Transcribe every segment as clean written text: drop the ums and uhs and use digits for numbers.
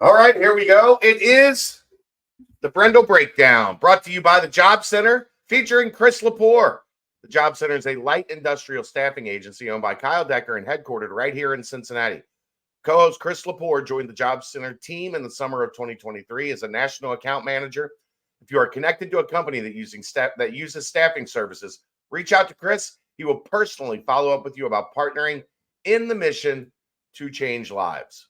All right, here we go. It is the Brendel Breakdown, brought to you by the Job Center, featuring Chris LePore. The Job Center is a light industrial staffing agency owned by Kyle Decker and headquartered right here in Cincinnati. Co-host Chris LePore joined the Job Center team in the summer of 2023 as a national account manager. If you are connected to a company that uses staffing services, reach out to Chris. He will personally follow up with you about partnering in the mission to change lives.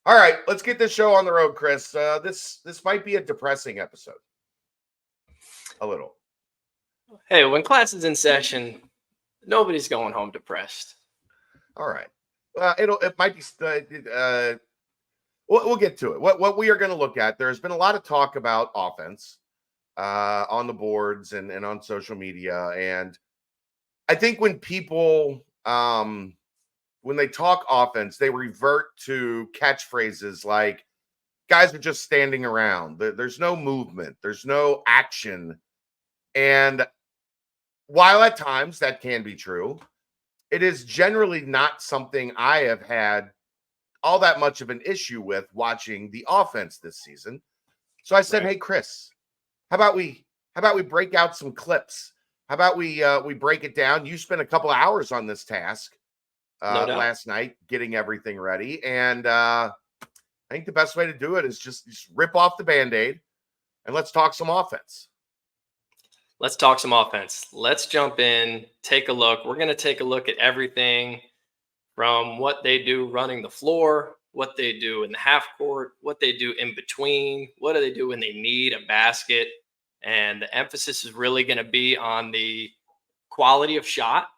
All right, let's get this show on the road, Chris. This might be a depressing episode. A little. Hey, when class is in session, nobody's going home depressed. All right. It might be. We'll get to it. What we are going to look at. There's been a lot of talk about offense on the boards and on social media, and I think when people when they talk offense, they revert to catchphrases like guys are just standing around. There's no movement. There's no action. And while at times that can be true, it is generally not something I have had all that much of an issue with watching the offense this season. So I said, Hey, Chris, how about we break out some clips? How about we break it down? You spent a couple of hours on this task last night getting everything ready. And I think the best way to do it is just rip off the Band-Aid and let's talk some offense. Let's talk some offense. Let's jump in, take a look. We're going to take a look at everything from what they do running the floor, what they do in the half court, what they do in between, what do they do when they need a basket. And the emphasis is really going to be on the quality of shot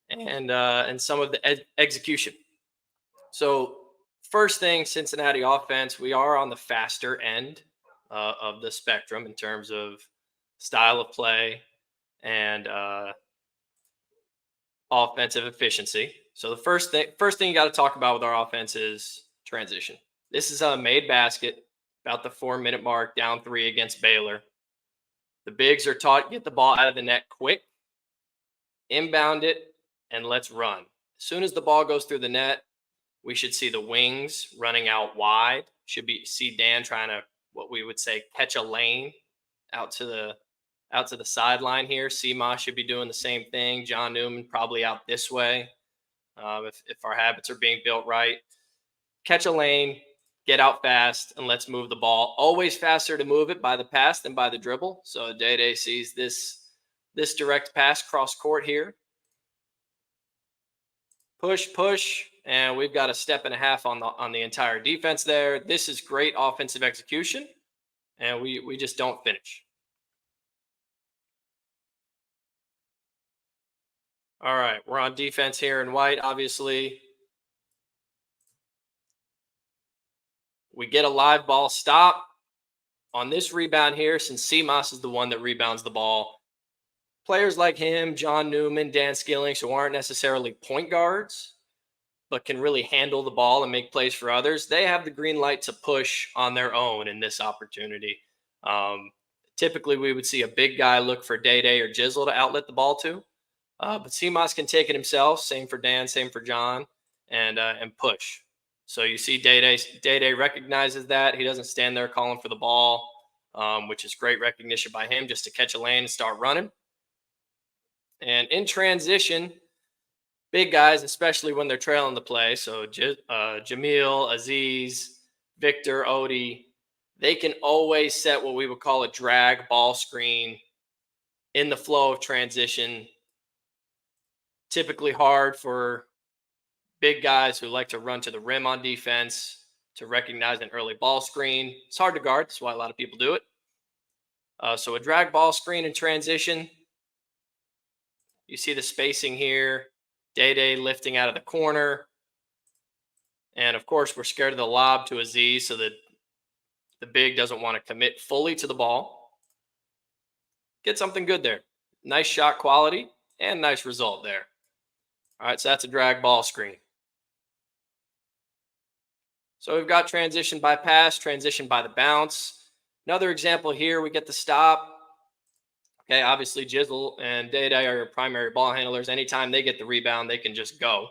and some of the execution. So first thing, Cincinnati offense, we are on the faster end of the spectrum in terms of style of play and offensive efficiency. So the first thing you got to talk about with our offense is transition. This is a made basket about the 4-minute mark, down 3 against Baylor. The bigs are taught get the ball out of the net quick, inbound it, and let's run. As soon as the ball goes through the net, we should see the wings running out wide. See Dan trying to, what we would say, catch a lane out to the sideline here. Seema should be doing the same thing. John Newman probably out this way if our habits are being built right. Catch a lane, get out fast, and let's move the ball. Always faster to move it by the pass than by the dribble. So Day sees this direct pass cross court here. Push, and we've got a step and a half on the entire defense there. This is great offensive execution, and we just don't finish. All right, we're on defense here in white, obviously. We get a live ball stop. On this rebound here, since Seamas is the one that rebounds the ball, players like him, John Newman, Dan Skillings, who aren't necessarily point guards, but can really handle the ball and make plays for others, they have the green light to push on their own in this opportunity. Typically, we would see a big guy look for Day or Jizzle to outlet the ball to. But Seamas can take it himself. Same for Dan, same for John, and push. So you see Day recognizes that. He doesn't stand there calling for the ball, which is great recognition by him just to catch a lane and start running. And in transition, big guys, especially when they're trailing the play, so Jamil, Aziz, Victor, Odie, they can always set what we would call a drag ball screen in the flow of transition. Typically hard for big guys who like to run to the rim on defense to recognize an early ball screen. It's hard to guard. That's why a lot of people do it. So a drag ball screen in transition. You see the spacing here. Day lifting out of the corner. And, of course, we're scared of the lob to Aziz so that the big doesn't want to commit fully to the ball. Get something good there. Nice shot quality and nice result there. All right, so that's a drag ball screen. So we've got transition by pass, transition by the bounce. Another example here, we get the stop. Okay, obviously Jizzle and Day are your primary ball handlers. Anytime they get the rebound, they can just go,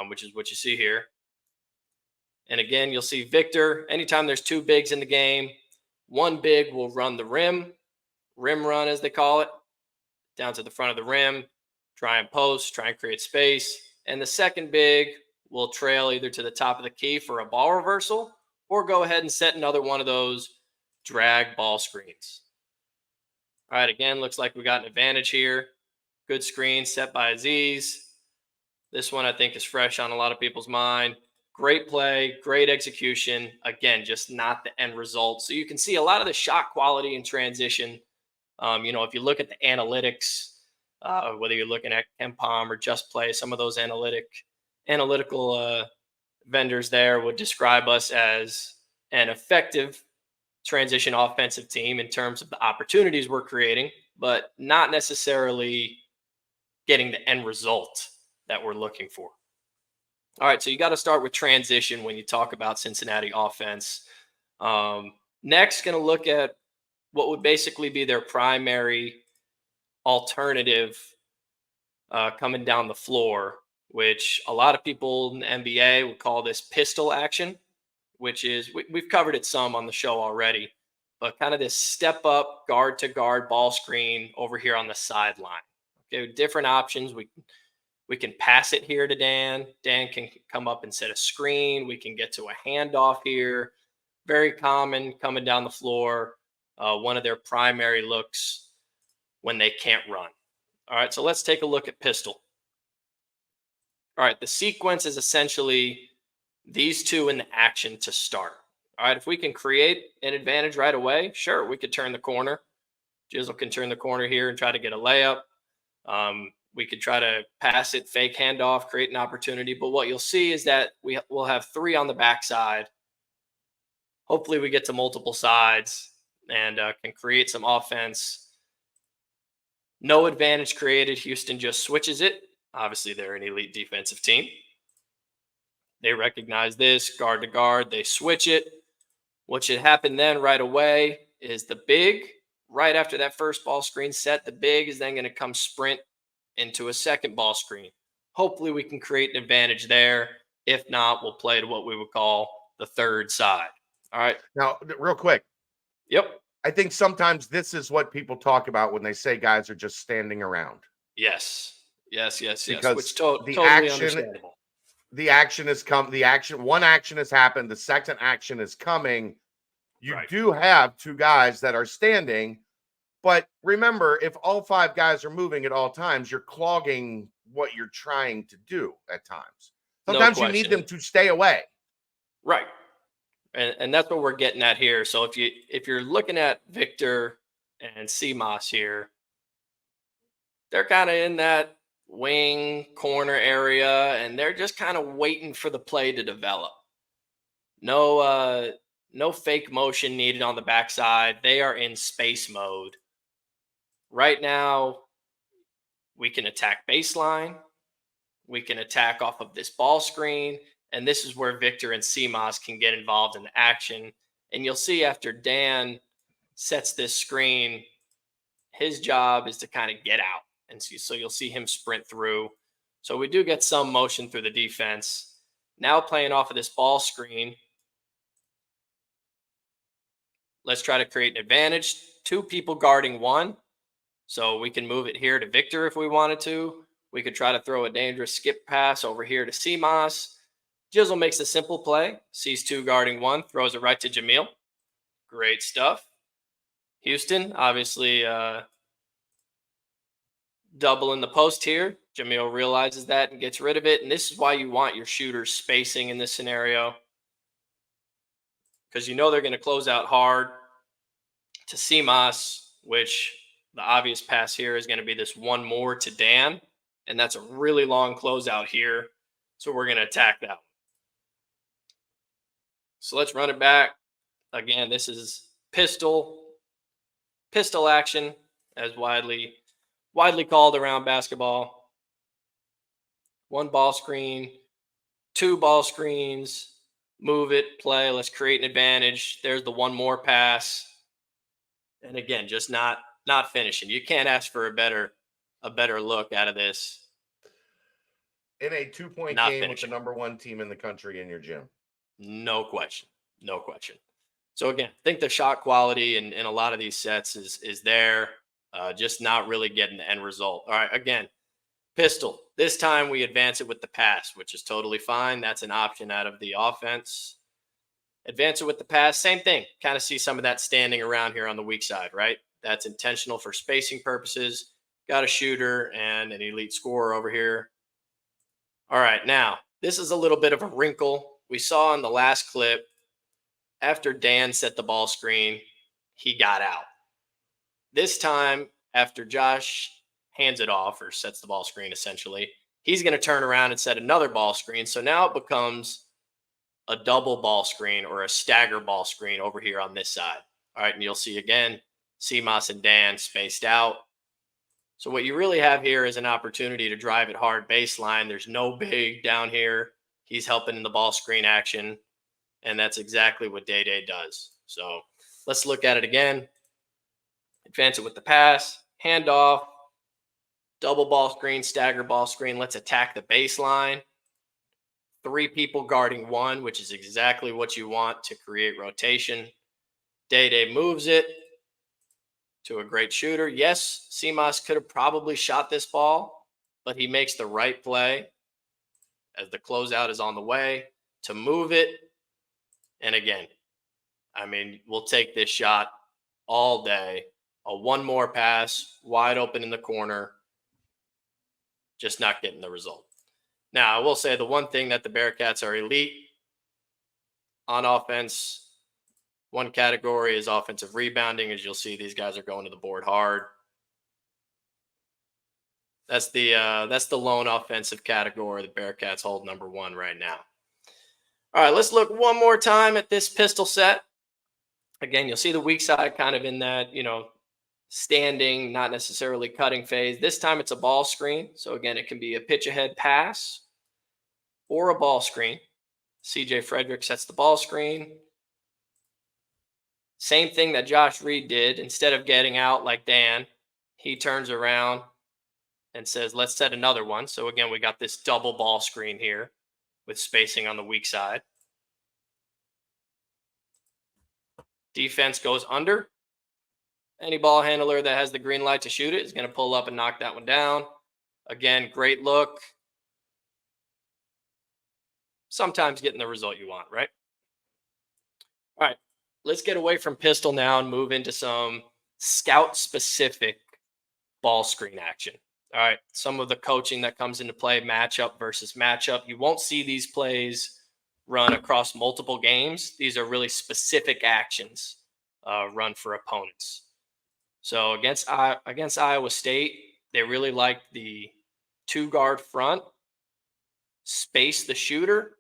which is what you see here. And again, you'll see Victor, anytime there's two bigs in the game, one big will run the rim run as they call it, down to the front of the rim, try and post, try and create space. And the second big will trail either to the top of the key for a ball reversal or go ahead and set another one of those drag ball screens. All right, again, looks like we got an advantage here. Good screen set by Aziz. This one I think is fresh on a lot of people's mind. Great play, great execution. Again, just not the end result. So you can see a lot of the shot quality in transition. If you look at the analytics, whether you're looking at KenPom or Just Play, some of those analytical vendors there would describe us as an effective transition offensive team in terms of the opportunities we're creating, but not necessarily getting the end result that we're looking for. All right, so you got to start with transition when you talk about Cincinnati offense. Next, going to look at what would basically be their primary alternative coming down the floor, which a lot of people in the NBA would call this pistol action, which is, we've covered it some on the show already, but kind of this step up guard to guard ball screen over here on the sideline. Okay, different options. We can pass it here to Dan. Dan can come up and set a screen. We can get to a handoff here. Very common coming down the floor. One of their primary looks when they can't run. All right, so let's take a look at pistol. All right, the sequence is essentially these two in the action to start. All right, if we can create an advantage right away, sure, we could turn the corner. Jizzle can turn the corner here and try to get a layup. We could try to pass it, fake handoff, create an opportunity. But what you'll see is that we'll have three on the backside. Hopefully we get to multiple sides and can create some offense. No advantage created. Houston just switches it. Obviously, they're an elite defensive team. They recognize this, guard to guard. They switch it. What should happen then right away is the big, right after that first ball screen set, the big is then going to come sprint into a second ball screen. Hopefully we can create an advantage there. If not, we'll play to what we would call the third side. All right. Now, real quick. Yep. I think sometimes this is what people talk about when they say guys are just standing around. Yes. Because which the totally action, understandable. the action has come. One action has happened. The second action is coming. You do have two guys that are standing. But remember, if all five guys are moving at all times, you're clogging what you're trying to do at times. Sometimes you need them to stay away. Right. And that's what we're getting at here. So if you're looking at Victor and CMOS here, they're kind of in that wing corner area, and they're just kind of waiting for the play to develop. No fake motion needed on the backside. They are in space mode. Right now, we can attack baseline. We can attack off of this ball screen. And this is where Victor and CMOS can get involved in the action. And you'll see after Dan sets this screen, his job is to kind of get out. And so you'll see him sprint through. So we do get some motion through the defense. Now playing off of this ball screen, let's try to create an advantage. Two people guarding one. So we can move it here to Victor if we wanted to. We could try to throw a dangerous skip pass over here to CMOS. Jizzle makes a simple play. Sees two guarding one. Throws it right to Jamil. Great stuff. Houston, obviously double in the post here. Jamil realizes that and gets rid of it. And this is why you want your shooters spacing in this scenario. Because you know they're going to close out hard to CMOS, which the obvious pass here is going to be this one more to Dan. And that's a really long closeout here. So we're going to attack that one. So let's run it back. Again, this is pistol action, as widely called around basketball. One ball screen, two ball screens, move it, play. Let's create an advantage. There's the one more pass. And again, just not finishing. You can't ask for a better look out of this. In a 2-point game with the number one team in the country in your gym. No question. No question. So again, I think the shot quality in a lot of these sets is there, just not really getting the end result. All right, again, pistol. This time we advance it with the pass, which is totally fine. That's an option out of the offense. Advance it with the pass, same thing. Kind of see some of that standing around here on the weak side, right? That's intentional for spacing purposes. Got a shooter and an elite scorer over here. All right, now this is a little bit of a wrinkle. We saw in the last clip, after Dan set the ball screen, he got out. This time, after Josh hands it off or sets the ball screen, essentially, he's going to turn around and set another ball screen. So now it becomes a double ball screen or a stagger ball screen over here on this side. All right, and you'll see again, CMOS and Dan spaced out. So what you really have here is an opportunity to drive it hard baseline. There's no big down here. He's helping in the ball screen action. And that's exactly what Day does. So let's look at it again. Advance it with the pass, handoff, double ball screen, stagger ball screen. Let's attack the baseline. 3 people guarding 1, which is exactly what you want to create rotation. Day moves it to a great shooter. Yes, CMOS could have probably shot this ball, but he makes the right play as the closeout is on the way to move it. And again, I mean, we'll take this shot all day. A one more pass, wide open in the corner, just not getting the result. Now, I will say the one thing that the Bearcats are elite on offense, one category is offensive rebounding. As you'll see, these guys are going to the board hard. That's the lone offensive category. The Bearcats hold number 1 right now. All right, let's look one more time at this pistol set. Again, you'll see the weak side kind of in that, standing, not necessarily cutting phase. This time it's a ball screen. So again, it can be a pitch ahead pass or a ball screen. CJ Frederick sets the ball screen. Same thing that Josh Reed did. Instead of getting out like Dan, he turns around and says, let's set another one. So again, we got this double ball screen here with spacing on the weak side. Defense goes under. Any ball handler that has the green light to shoot it is going to pull up and knock that one down. Again, great look. Sometimes getting the result you want, right? All right, let's get away from pistol now and move into some scout-specific ball screen action. All right, some of the coaching that comes into play, matchup versus matchup. You won't see these plays run across multiple games. These are really specific actions run for opponents. So against Iowa State, they really liked the 2-guard front, space the shooter,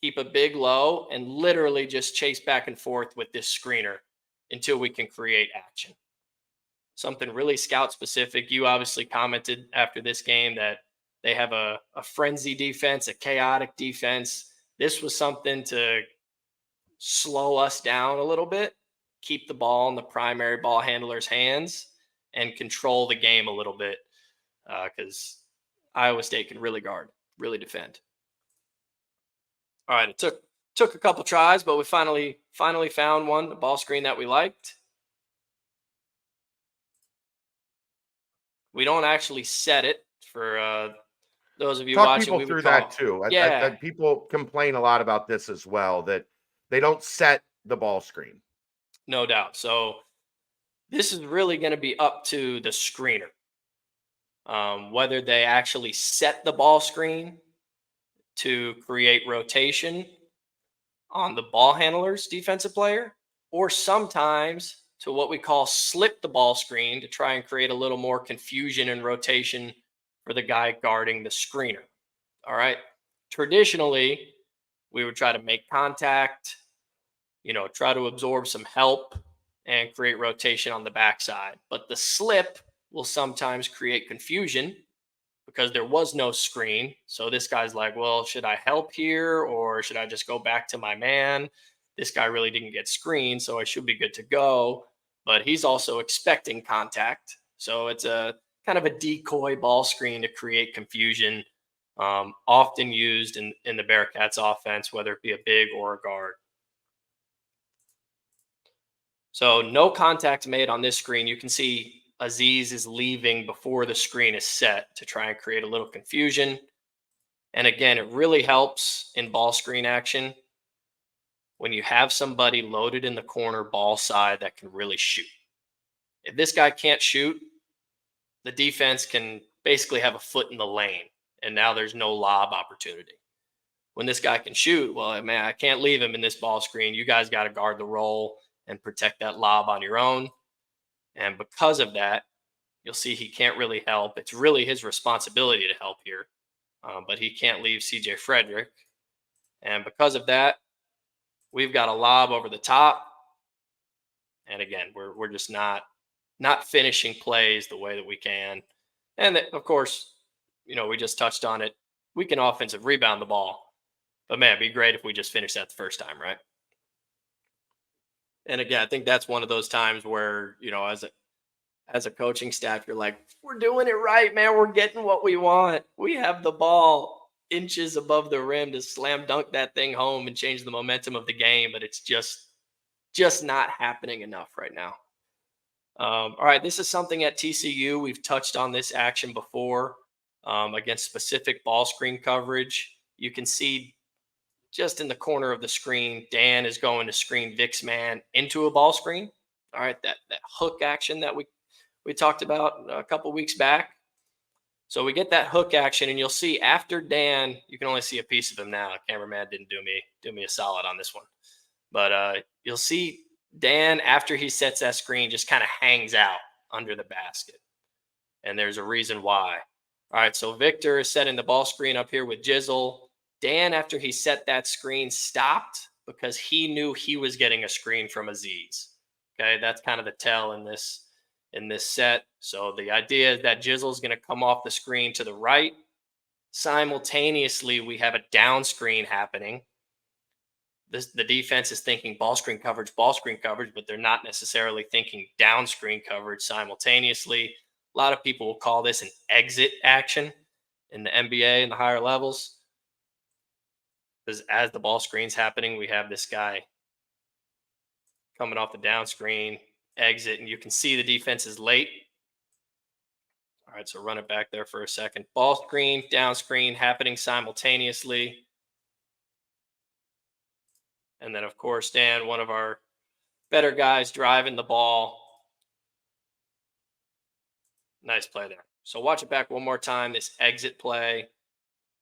keep a big low, and literally just chase back and forth with this screener until we can create action. Something really scout specific. You obviously commented after this game that they have a frenzy defense, a chaotic defense. This was something to slow us down a little bit, keep the ball in the primary ball handler's hands, and control the game a little bit because Iowa State can really guard, really defend. All right, it took a couple tries, but we finally found one, the ball screen that we liked. We don't actually set it for those of you Talk watching. people through that too. Yeah, People complain a lot about this as well, that they don't set the ball screen. no doubt. So this is really going to be up to the screener, whether they actually set the ball screen to create rotation on the ball handler's defensive player, or sometimes to what we call slip the ball screen to try and create a little more confusion and rotation for the guy guarding the screener. All right. Traditionally, we would try to make contact, try to absorb some help and create rotation on the backside. But the slip will sometimes create confusion because there was no screen. So this guy's like, well, should I help here or should I just go back to my man? This guy really didn't get screened, so I should be good to go. But he's also expecting contact. So it's a kind of a decoy ball screen to create confusion often used in the Bearcats offense, whether it be a big or a guard. So no contact made on this screen. You can see Aziz is leaving before the screen is set to try and create a little confusion. And again, it really helps in ball screen action when you have somebody loaded in the corner ball side that can really shoot. If this guy can't shoot, the defense can basically have a foot in the lane, and now there's no lob opportunity. When this guy can shoot, well, man, I can't leave him in this ball screen. You guys got to guard the roll and protect that lob on your own. And because of that, you'll see he can't really help. It's really his responsibility to help here, but he can't leave CJ Frederick. And because of that, we've got a lob over the top. And again, we're just not finishing plays the way that we can. And of course, we just touched on it. We can offensive rebound the ball, but man, it'd be great if we just finished that the first time, right? And again, I think that's one of those times where, as a coaching staff, you're like, we're doing it right, man. We're getting what we want. We have the ball inches above the rim to slam dunk that thing home and change the momentum of the game, but it's just not happening enough right now. All right, this is something at TCU. We've touched on this action before against specific ball screen coverage. You can see just in the corner of the screen, Dan is going to screen Vic's man into a ball screen. All right, that hook action that we talked about a couple weeks back. So we get that hook action, and you'll see after Dan, you can only see a piece of him now. Cameraman didn't do me a solid on this one, but you'll see Dan, after he sets that screen, just kind of hangs out under the basket. And there's a reason why. All right, so Victor is setting the ball screen up here with Jizzle. Dan, after he set that screen, stopped because he knew he was getting a screen from Aziz. Okay, that's kind of the tell in this set. So the idea is that Jizzle is going to come off the screen to the right. Simultaneously, we have a down screen happening. The defense is thinking ball screen coverage, but they're not necessarily thinking down screen coverage simultaneously. A lot of people will call this an exit action in the NBA and the higher levels. Because as the ball screen's happening, we have this guy coming off the down screen, exit, and you can see the defense is late. All right, so run it back there for a second. Ball screen, down screen happening simultaneously. And then, of course, Dan, one of our better guys, driving the ball. Nice play there. So watch it back one more time, this exit play.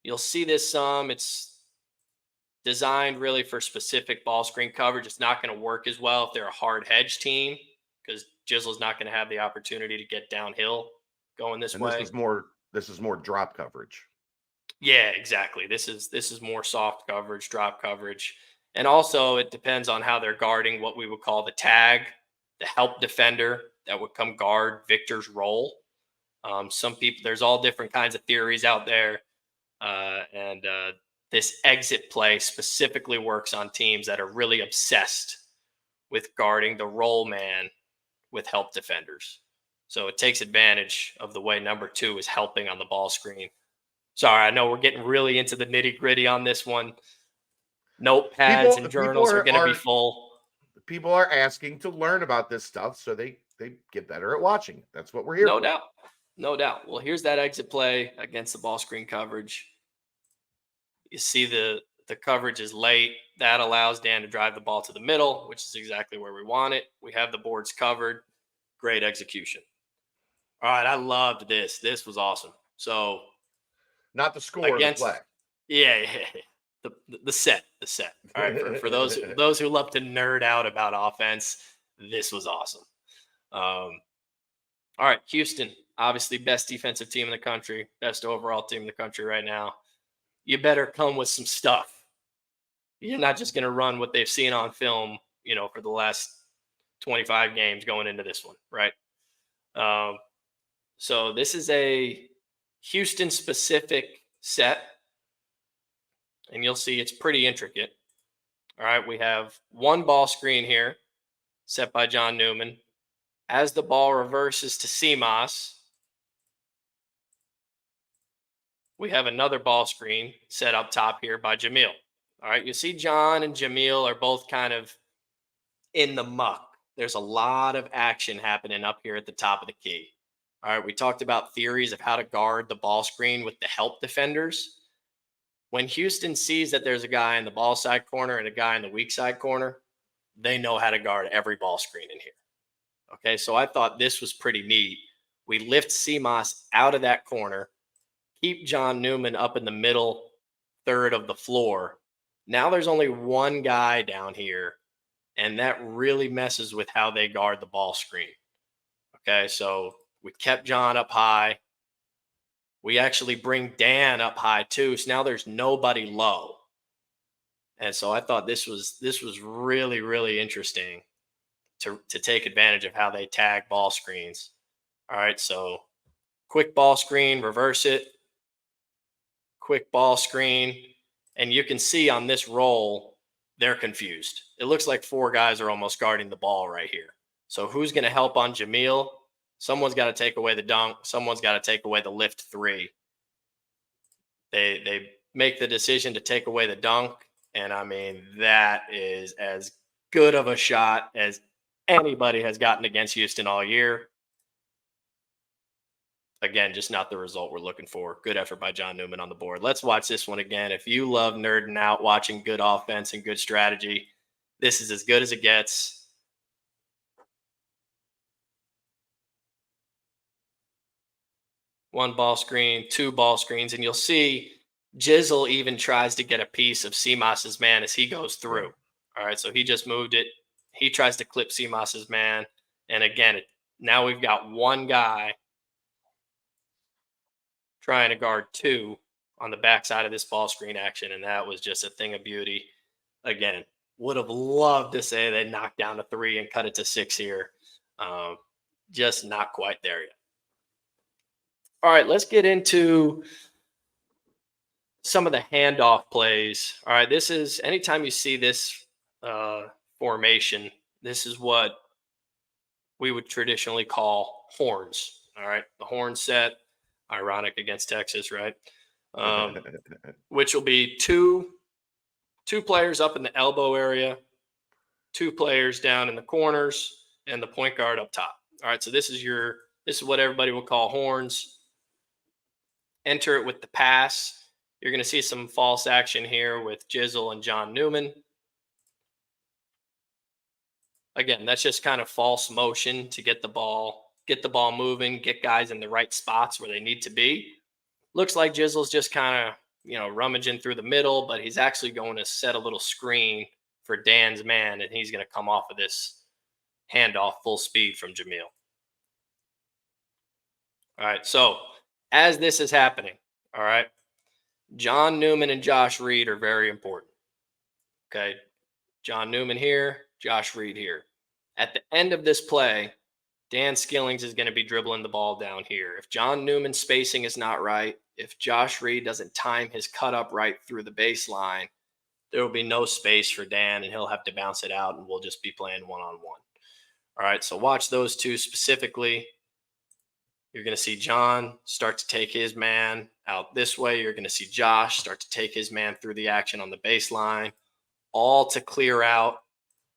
You'll see this some. It's designed really for specific ball screen coverage. It's not going to work as well if they're a hard hedge team because Jizzle's not going to have the opportunity to get downhill going this way. This is more drop coverage. Yeah, exactly. This is more soft coverage, drop coverage. And also it depends on how they're guarding what we would call the tag, the help defender that would come guard Victor's role. Some people, there's all different kinds of theories out there. And this exit play specifically works on teams that are really obsessed with guarding the roll man with help defenders. So it takes advantage of the way number 2 is helping on the ball screen. Sorry, I know we're getting really into the nitty gritty on this one. Notepads and journals are going to be full. People are asking to learn about this stuff so they get better at watching. That's what we're here for. No doubt. Well, here's that exit play against the ball screen coverage. You see the coverage is late. That allows Dan to drive the ball to the middle, which is exactly where we want it. We have the boards covered. Great execution. All right, I loved this. This was awesome. So, not the score, the play. Yeah. The set. All right, for those who love to nerd out about offense, this was awesome. All right, Houston, obviously best defensive team in the country, best overall team in the country right now. You better come with some stuff. You're not just going to run what they've seen on film, for the last 25 games going into this one, right? So this is a Houston-specific set, and you'll see it's pretty intricate. All right, we have one ball screen here set by John Newman. As the ball reverses to CMOS, we have another ball screen set up top here by Jamil. All right, you see John and Jamil are both kind of in the muck. There's a lot of action happening up here at the top of the key. All right, we talked about theories of how to guard the ball screen with the help defenders. When Houston sees that there's a guy in the ball side corner and a guy in the weak side corner, they know how to guard every ball screen in here. Okay, so I thought this was pretty neat. We lift CMOS out of that corner, keep John Newman up in the middle third of the floor. Now there's only one guy down here, and that really messes with how they guard the ball screen. Okay, so we kept John up high. We actually bring Dan up high too. So now there's nobody low. And so I thought this was really, really interesting to take advantage of how they tag ball screens. All right, so quick ball screen, reverse it, quick ball screen. And you can see on this roll, they're confused. It looks like four guys are almost guarding the ball right here. So who's going to help on Jamil? Someone's got to take away the dunk. Someone's got to take away the lift three. They make the decision to take away the dunk. And I mean, that is as good of a shot as anybody has gotten against Houston all year. Again, just not the result we're looking for. Good effort by John Newman on the board. Let's watch this one again. If you love nerding out, watching good offense and good strategy, this is as good as it gets. One ball screen, two ball screens, and you'll see Jizzle even tries to get a piece of CMOS's man as he goes through. All right, so he just moved it. He tries to clip CMOS's man. And again, now we've got one guy trying to guard two on the backside of this ball screen action, and that was just a thing of beauty. Again, would have loved to say they knocked down to three and cut it to six here. Just not quite there yet. All right, let's get into some of the handoff plays. All right, this is anytime you see this formation, this is what we would traditionally call horns. All right, the horn set, ironic against Texas, right? Which will be two players up in the elbow area, two players down in the corners, and the point guard up top. All right, so this is what everybody will call horns. Enter it with the pass. You're going to see some false action here with Jizzle and John Newman. Again, that's just kind of false motion to get the ball moving, get guys in the right spots where they need to be. Looks like Jizzle's just kind of, rummaging through the middle, but he's actually going to set a little screen for Dan's man, and he's going to come off of this handoff full speed from Jamil. All right, so as this is happening, all right, John Newman and Josh Reed are very important. Okay, John Newman here, Josh Reed here. At the end of this play, Dan Skillings is going to be dribbling the ball down here. If John Newman's spacing is not right, if Josh Reed doesn't time his cut up right through the baseline, there will be no space for Dan, and he'll have to bounce it out, and we'll just be playing one-on-one. All right, so watch those two specifically. You're going to see John start to take his man out this way. You're going to see Josh start to take his man through the action on the baseline, all to clear out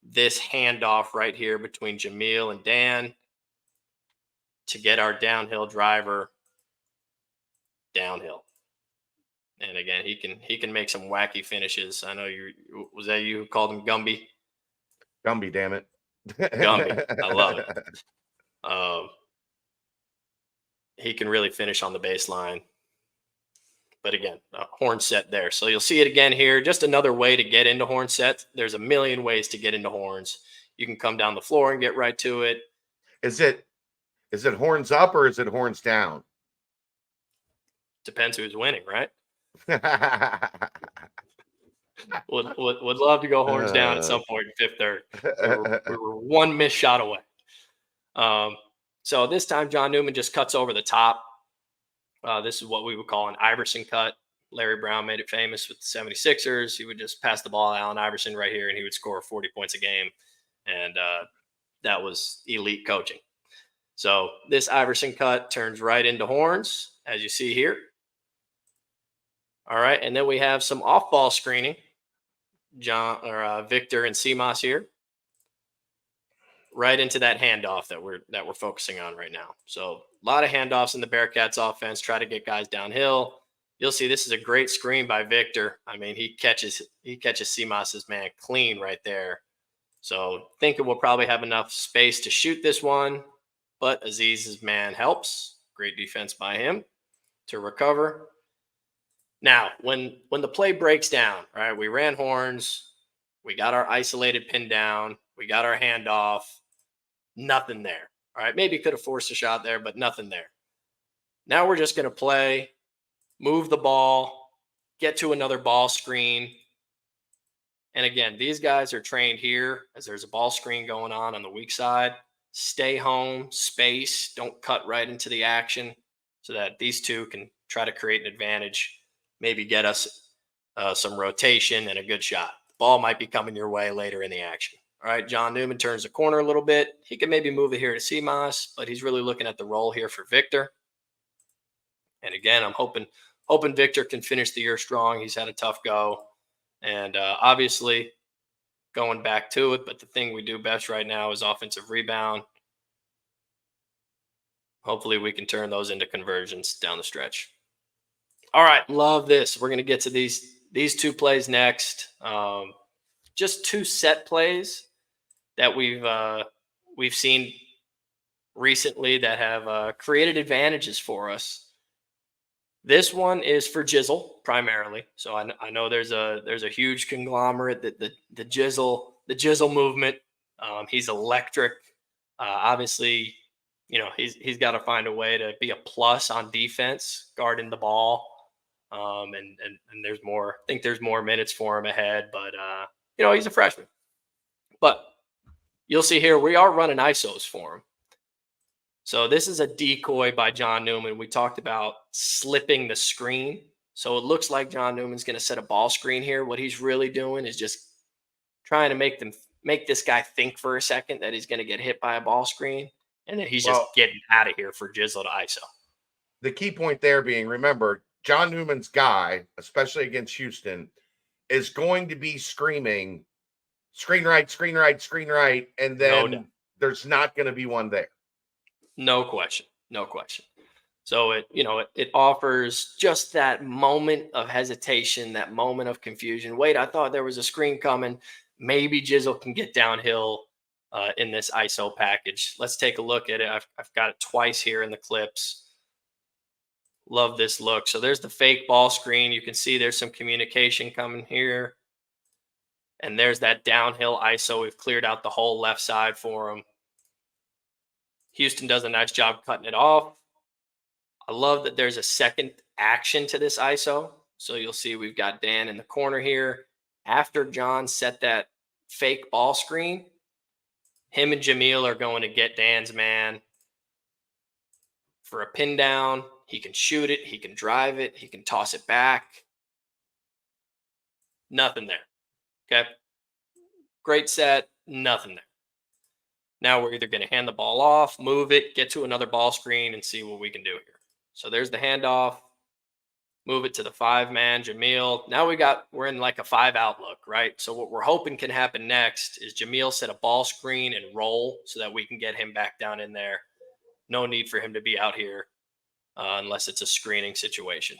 this handoff right here between Jamil and Dan to get our downhill driver downhill. And again, he can make some wacky finishes. I know was that you who called him Gumby? Gumby, damn it. Gumby. I love it. He can really finish on the baseline. But again, horn set there. So you'll see it again here. Just another way to get into horn sets. There's a million ways to get into horns. You can come down the floor and get right to it. Is it horns up or is it horns down? Depends who's winning, right? would love to go horns down at some point in fifth, third. We were one missed shot away. So this time, John Newman just cuts over the top. This is what we would call an Iverson cut. Larry Brown made it famous with the 76ers. He would just pass the ball to Allen Iverson right here, and he would score 40 points a game. And that was elite coaching. So this Iverson cut turns right into horns, as you see here. All right. And then we have some off ball screening. Victor and CMOS here. Right into that handoff that we're focusing on right now. So a lot of handoffs in the Bearcats offense, try to get guys downhill. You'll see this is a great screen by Victor. I mean, he catches CMOS's man clean right there. So thinking we'll probably have enough space to shoot this one, but Aziz's man helps. Great defense by him to recover. Now, when the play breaks down, right? We ran horns, we got our isolated pin down, we got our handoff. Nothing there. All right. Maybe could have forced a shot there, but nothing there. Now we're just going to play, move the ball, get to another ball screen. And again, these guys are trained here as there's a ball screen going on the weak side. Stay home, space, don't cut right into the action so that these two can try to create an advantage, maybe get us some rotation and a good shot. The ball might be coming your way later in the action. All right, John Newman turns the corner a little bit. He can maybe move it here to CMOS, but he's really looking at the roll here for Victor. And again, I'm hoping Victor can finish the year strong. He's had a tough go. And obviously going back to it, but the thing we do best right now is offensive rebound. Hopefully we can turn those into conversions down the stretch. All right, love this. We're going to get to these two plays next. Just two set plays that we've seen recently that have created advantages for us. This one is for Jizzle primarily. So I know there's a huge conglomerate that the Jizzle movement. He's electric. Obviously, he's got to find a way to be a plus on defense, guarding the ball. And there's more. I think there's more minutes for him ahead, but he's a freshman. But you'll see here, we are running ISOs for him. So this is a decoy by John Newman. We talked about slipping the screen. So it looks like John Newman's going to set a ball screen here. What he's really doing is just trying to make this guy think for a second that he's going to get hit by a ball screen. And then he's just getting out of here for Jizzle to ISO. The key point there being, remember, John Newman's guy, especially against Houston, is going to be screaming, screen right, and then there's not going to be one there. No question. So it offers just that moment of hesitation, that moment of confusion. Wait, I thought there was a screen coming. Maybe Jizzle can get downhill in this ISO package. Let's take a look at it. I've got it twice here in the clips. Love this look. So there's the fake ball screen. You can see there's some communication coming here. And there's that downhill ISO. We've cleared out the whole left side for him. Houston does a nice job cutting it off. I love that there's a second action to this ISO. So you'll see we've got Dan in the corner here. After John set that fake ball screen, him and Jamil are going to get Dan's man for a pin down. He can shoot it. He can drive it. He can toss it back. Nothing there. Okay. Great set. Nothing there. Now we're either going to hand the ball off, move it, get to another ball screen, and see what we can do here. So there's the handoff. Move it to the 5-man, Jamil. Now we're in like a 5-out look, right? So what we're hoping can happen next is Jamil set a ball screen and roll so that we can get him back down in there. No need for him to be out here unless it's a screening situation.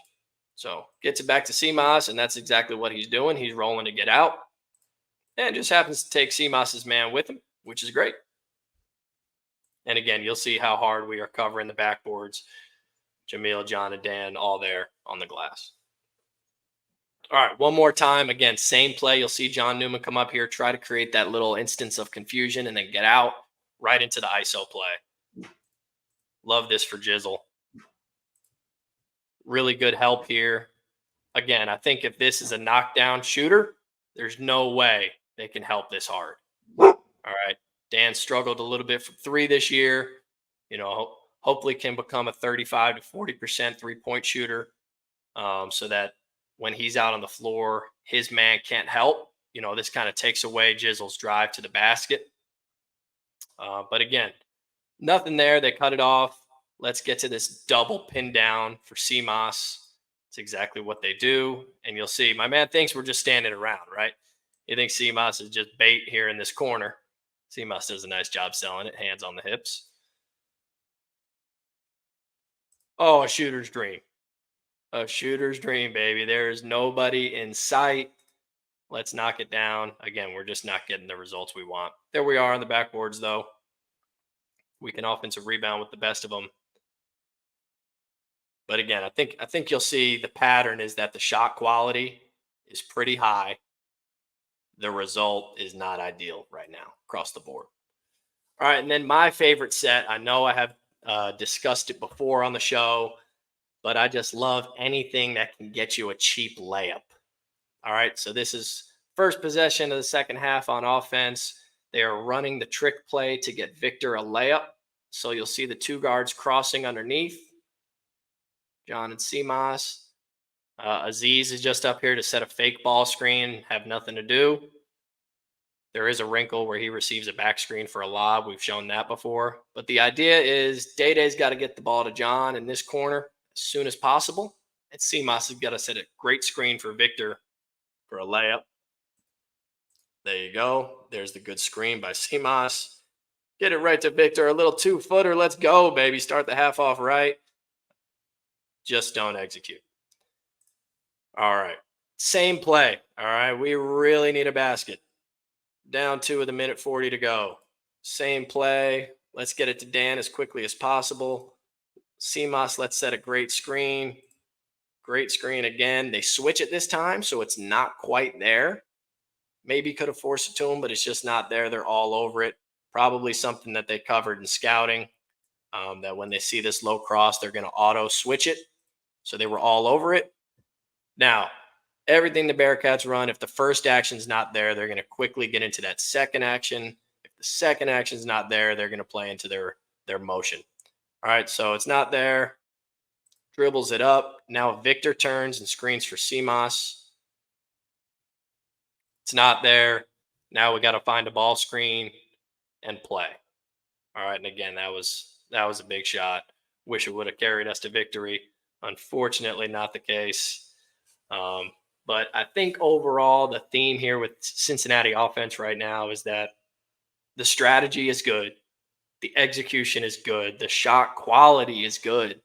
So gets it back to CMOS, and that's exactly what he's doing. He's rolling to get out. And just happens to take CMOS's man with him, which is great. And again, you'll see how hard we are covering the backboards. Jamil, John, and Dan all there on the glass. All right, one more time. Again, same play. You'll see John Newman come up here, try to create that little instance of confusion, and then get out right into the ISO play. Love this for Jizzle. Really good help here. Again, I think if this is a knockdown shooter, there's no way they can help this hard. All right. Dan struggled a little bit from 3 this year. Hopefully can become a 35 to 40% three-point shooter so that when he's out on the floor, his man can't help. This kind of takes away Jizzle's drive to the basket. But again, nothing there. They cut it off. Let's get to this double pin down for CMOS. It's exactly what they do. And you'll see my man thinks we're just standing around, right? He thinks CMOS is just bait here in this corner. CMOS does a nice job selling it, hands on the hips. Oh, a shooter's dream. A shooter's dream, baby. There is nobody in sight. Let's knock it down. Again, we're just not getting the results we want. There we are on the backboards, though. We can offensive rebound with the best of them. But again, I think you'll see the pattern is that the shot quality is pretty high. The result is not ideal right now across the board. All right, and then my favorite set. I know I have discussed it before on the show, but I just love anything that can get you a cheap layup. All right, so this is first possession of the second half on offense. They are running the trick play to get Victor a layup. So you'll see the two guards crossing underneath. John and CMOS. Aziz is just up here to set a fake ball screen, have nothing to do. There is a wrinkle where he receives a back screen for a lob. We've shown that before. But the idea is Day-Day's got to get the ball to John in this corner as soon as possible. And CMOS has got to set a great screen for Victor for a layup. There you go. There's the good screen by CMOS. Get it right to Victor. A little 2-footer. Let's go, baby. Start the half off right. Just don't execute. All right. Same play. All right. We really need a basket. Down 2 with a minute 40 to go. Same play. Let's get it to Dan as quickly as possible. CMOS, let's set a great screen. Great screen again. They switch it this time, so it's not quite there. Maybe could have forced it to them, but it's just not there. They're all over it. Probably something that they covered in scouting, that when they see this low cross, they're going to auto switch it. So they were all over it. Now, everything the Bearcats run, if the first action's not there, they're going to quickly get into that second action. If the second action's not there, they're going to play into their motion. All right, so it's not there. Dribbles it up. Now Victor turns and screens for CMOS. It's not there. Now we got to find a ball screen and play. All right, and again, that was a big shot. Wish it would have carried us to victory. Unfortunately, not the case. But I think overall, the theme here with Cincinnati offense right now is that the strategy is good. The execution is good. The shot quality is good.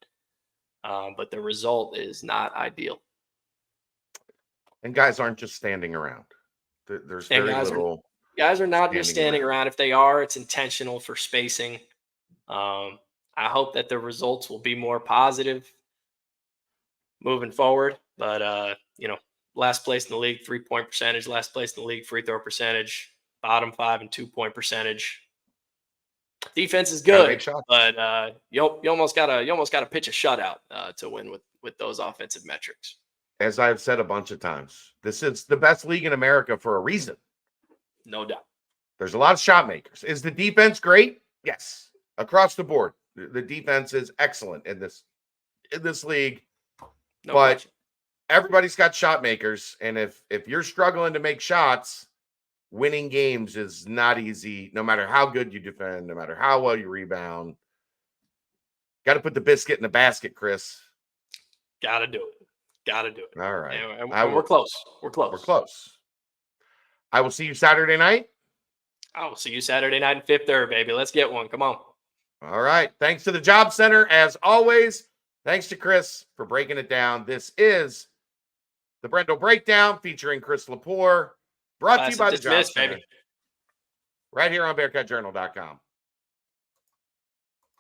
But the result is not ideal. And guys aren't just standing around. There's very little. Guys are not just standing around. If they are, it's intentional for spacing. I hope that the results will be more positive moving forward. But, last place in the league, 3-point percentage. Last place in the league, free throw percentage. Bottom 5 and 2-point percentage. Defense is good, but you almost gotta pitch a shutout to win with those offensive metrics. As I've said a bunch of times, this is the best league in America for a reason. No doubt. There's a lot of shot makers. Is the defense great? Yes, across the board, the defense is excellent in this league. No but question. Everybody's got shot makers, and if you're struggling to make shots, winning games is not easy, no matter how good you defend, no matter how well you rebound. Got to put the biscuit in the basket, Chris. Got to do it. All right. And we're close. We're close. I will see you Saturday night. I will see you Saturday night in Fifth Third, baby. Let's get one. Come on. All right. Thanks to the Job Center, as always. Thanks to Chris for breaking it down. This is the Brendel Breakdown featuring Chris LePore. Brought to you by the Job Center. Right here on BearcatJournal.com.